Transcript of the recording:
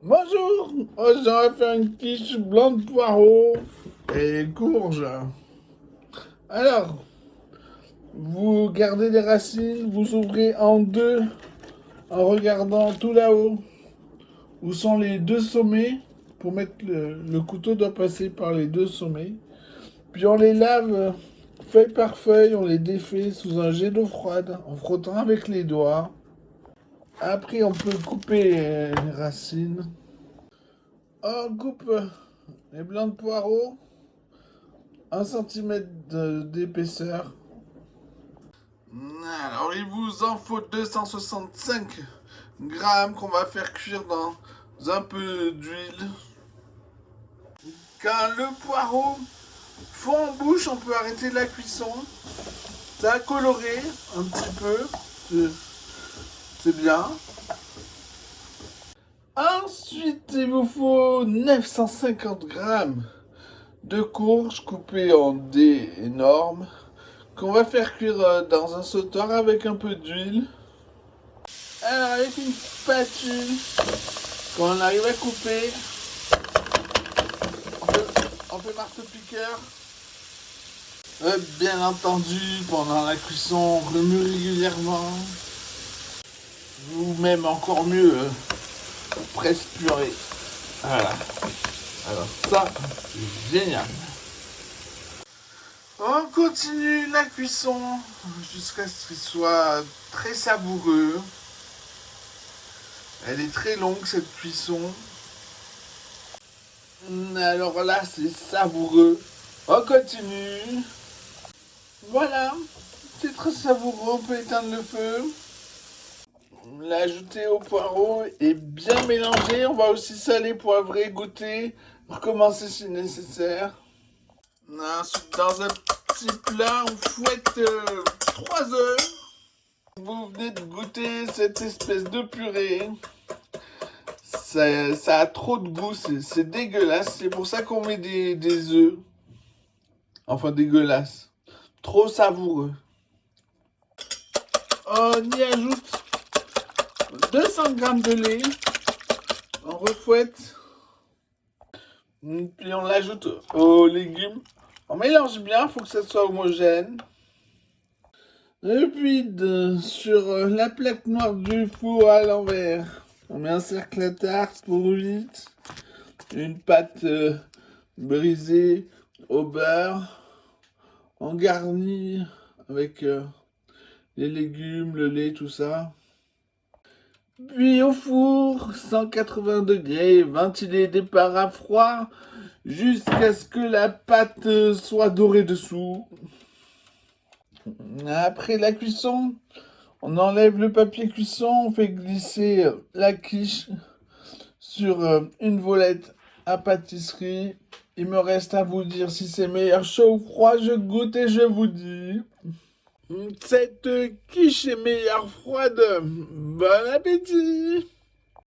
Bonjour, j'aurais fait une quiche blanc de poireaux et courge. Alors, vous gardez les racines, vous ouvrez en deux en regardant tout là-haut où sont les deux sommets. Pour mettre le couteau doit passer par les deux sommets. Puis on les lave feuille par feuille, on les défait sous un jet d'eau froide en frottant avec les doigts. Après, on peut couper les racines. On coupe les blancs de poireaux 1 cm d'épaisseur. Alors, il vous en faut 265 grammes qu'on va faire cuire dans un peu d'huile. Quand le poireau fond en bouche, on peut arrêter la cuisson. Ça a coloré un petit peu. C'est bien. Ensuite, il vous faut 950 grammes de courges coupées en dés énormes qu'on va faire cuire dans un sauteur avec un peu d'huile. Alors avec une spatule qu'on arrive à couper, on fait marteau-piqueur. Bien entendu, pendant la cuisson, on remue régulièrement. Ou même encore mieux, presse-purée. Voilà. Alors ça, c'est génial. On continue la cuisson jusqu'à ce qu'il soit très savoureux. Elle est très longue cette cuisson. Alors là, c'est savoureux. On continue. Voilà, c'est très savoureux. On peut éteindre le feu. L'ajouter au poireau et bien mélanger. On va aussi saler, poivrer, goûter. Recommencer si nécessaire. Ensuite, dans un petit plat, on fouette 3 œufs. Vous venez de goûter cette espèce de purée. Ça a trop de goût, c'est dégueulasse. C'est pour ça qu'on met des œufs. Enfin, dégueulasse. Trop savoureux. On y ajoute 200 grammes de lait. On refouette. Puis on l'ajoute aux légumes. On mélange bien, il faut que ça soit homogène. Et puis sur la plaque noire du four à l'envers, on met un cercle à tarte pour 8. Une pâte brisée au beurre. On garnit avec les légumes, le lait, tout ça. Puis au four, 180 degrés, ventilé départ à froid, jusqu'à ce que la pâte soit dorée dessous. Après la cuisson, on enlève le papier cuisson, on fait glisser la quiche sur une volette à pâtisserie. Il me reste à vous dire si c'est meilleur chaud ou froid, je goûte et je vous dis. Cette quiche est meilleure froide. Bon appétit!